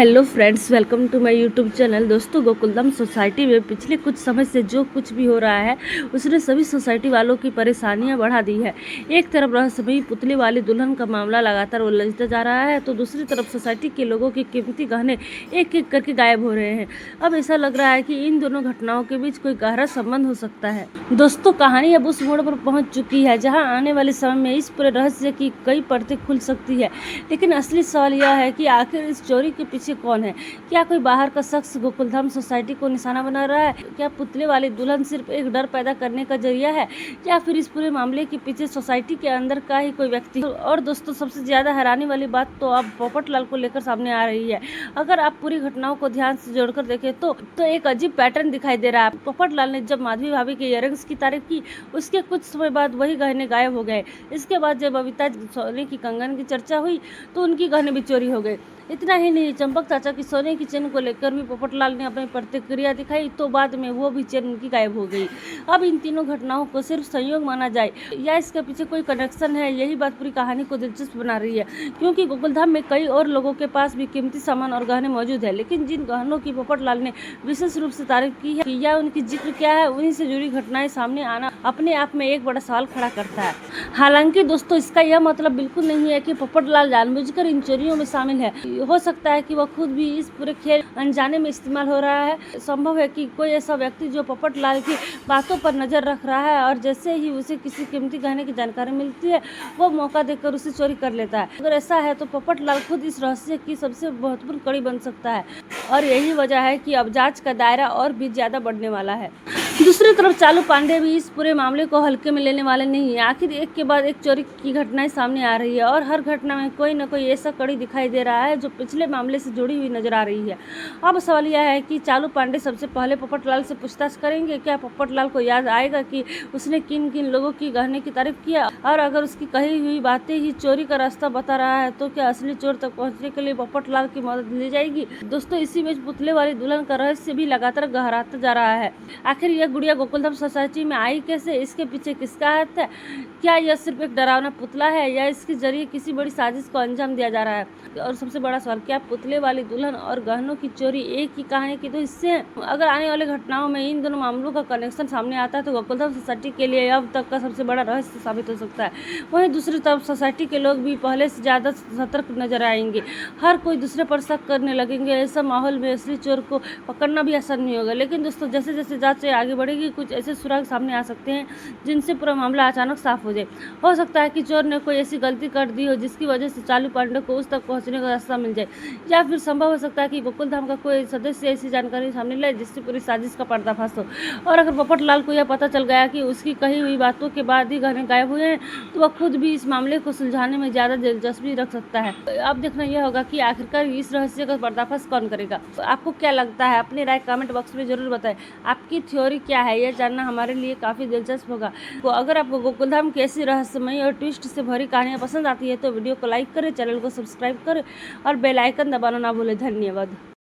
Hello friends, welcome to my YouTube channel. दोस्तों, Gokuldham society में पिछले कुछ समय से जो कुछ भी हो रहा है उसने सभी सोसाइटी वालों की परेशानियां बढ़ा दी है। एक तरफ रहस्यमयी पुतले वाली दुल्हन का मामला लगातार उलझता जा रहा है, तो दूसरी तरफ सोसाइटी के लोगों के कीमती गहने एक एक करके गायब हो रहे हैं। अब ऐसा लग रहा है कि इन दोनों घटनाओं के बीच कोई गहरा संबंध हो सकता है। दोस्तों, कहानी अब उस मोड़ पर पहुंच चुकी है जहां आने वाले समय में इस पूरे रहस्य की कई परतें खुल सकती है। लेकिन असली सवाल यह है कि आखिर इस चोरी के पीछे कौन है? क्या कोई बाहर का शख्स गोकुलधाम सोसाइटी को निशाना बना रहा है? क्या पुतले वाली दुल्हन सिर्फ एक डर पैदा करने का जरिया है, या फिर इस पूरे मामले के पीछे सोसाइटी के अंदर का ही कोई व्यक्ति? और दोस्तों, सबसे ज्यादा हैरानी वाली बात तो अब पोपटलाल को लेकर सामने आ रही है। अगर आप पूरी घटनाओं को ध्यान से जोड़कर देखें तो एक अजीब पैटर्न दिखाई दे रहा है। पोपटलाल ने जब माधवी भाभी के इयररिंग्स की तारीफ की, उसके कुछ समय बाद वही गहने गायब हो गए। इसके बाद जब बबीता सोने की कंगन की चर्चा हुई तो उनकी गहने भी चोरी हो गए। इतना ही नहीं, चंपक चाचा की सोने की चेन को लेकर भी पोपटलाल ने अपनी प्रतिक्रिया दिखाई, तो बाद में वो भी चेन उनकी गायब हो गई। अब इन तीनों घटनाओं को सिर्फ संयोग माना जाए या इसके पीछे कोई कनेक्शन है, यही बात पूरी कहानी को दिलचस्प बना रही है। क्योंकि गोकुलधाम में कई और लोगों के पास भी कीमती सामान और गहने मौजूद है, लेकिन जिन गहनों की पोपटलाल ने विशेष रूप से तारीफ की है या उनकी जिक्र क्या है, उन्हीं से जुड़ी घटनाएं सामने आना अपने आप में एक बड़ा सवाल खड़ा करता है। हालांकि दोस्तों, इसका यह मतलब बिल्कुल नहीं है कि पोपटलाल जानबूझकर इन चोरियों में शामिल है। हो सकता है कि वह खुद भी इस पूरे खेल अनजाने में इस्तेमाल हो रहा है। संभव है कि कोई ऐसा व्यक्ति जो पोपटलाल की बातों पर नजर रख रहा है और जैसे ही उसे किसी कीमती गहने की जानकारी मिलती है, वो मौका देकर उसे चोरी कर लेता है। अगर ऐसा है तो पोपटलाल खुद इस रहस्य की सबसे महत्वपूर्ण कड़ी बन सकता है, और यही वजह है कि अब जांच का दायरा और भी ज्यादा बढ़ने वाला है। दूसरी तरफ चालू पांडे भी इस पूरे मामले को हल्के में लेने वाले नहीं है। आखिर एक के बाद एक चोरी की घटनाएं सामने आ रही है और हर घटना में कोई न कोई ऐसा कड़ी दिखाई दे रहा है जो पिछले मामले से जुड़ी हुई नजर आ रही है। अब सवाल यह है कि चालू पांडे सबसे पहले पोपटलाल से पूछताछ करेंगे। क्या पोपटलाल को याद आएगा कि उसने किन किन लोगों की गहने की तारीफ किया, और अगर उसकी कही हुई बातें ही चोरी का रास्ता बता रहा है तो क्या असली चोर तक पहुँचने के लिए पोपटलाल की मदद ली जाएगी? दोस्तों, इसी बीच पुतले वाली दुल्हन का रहस्य भी लगातार गहराता जा रहा है। आखिर यह गुड़िया गोकुलधाम सोसाइटी में आई कैसे? इसके पीछे किसका हाथ है? क्या यह सिर्फ एक डरावना पुतला है या इसके जरिए किसी बड़ी साजिश को अंजाम दिया जा रहा है? और सबसे बड़ा सवाल, क्या पुतले वाली दुल्हन और गहनों की चोरी एक ही कहानी के दो हिस्से हैं? अगर आने वाले घटनाओं में इन दोनों मामलों का कनेक्शन सामने आता है तो गोकुलधाम सोसाइटी के लिए अब तक का सबसे बड़ा रहस्य साबित हो सकता है। वहीं दूसरी तरफ सोसाइटी के लोग भी पहले से ज्यादा सतर्क नजर आएंगे। हर कोई दूसरे पर शक करने लगेंगे। ऐसा माहौल में असली चोर को पकड़ना भी आसान नहीं होगा। लेकिन दोस्तों, जैसे जैसे जांच आगे बढ़ेगी, कुछ ऐसे सुराग सामने आ सकते हैं जिनसे पूरा मामला अचानक साफ हो जाए। हो सकता है कि चोर ने कोई ऐसी गलती कर दी हो जिसकी वजह से चालू पांडे को उस तक पहुंचने का रास्ता मिल जाए, या फिर संभव हो सकता है कि गोकुलधाम का कोई सदस्य ऐसी जानकारी सामने लाए जिससे पूरी साजिश का पर्दाफाश हो। और अगर पोपटलाल को यह पता चल गया कि उसकी कही हुई बातों के बाद ही गहने गायब हुए हैं, तो वह खुद भी इस मामले को सुलझाने में ज्यादा दिलचस्पी रख सकता है। अब देखना यह होगा कि आखिरकार इस रहस्य का पर्दाफाश कौन करेगा। आपको क्या लगता है? अपनी राय कमेंट बॉक्स में जरूर बताएं। आपकी थ्योरी क्या है, यह जानना हमारे लिए काफी दिलचस्प होगा। तो अगर आपको गोकुलधाम की ऐसी रहस्यमयी और ट्विस्ट से भरी कहानियां पसंद आती है तो वीडियो को लाइक करें, चैनल को सब्सक्राइब करें और बेल आइकन दबाना ना भूलें। धन्यवाद।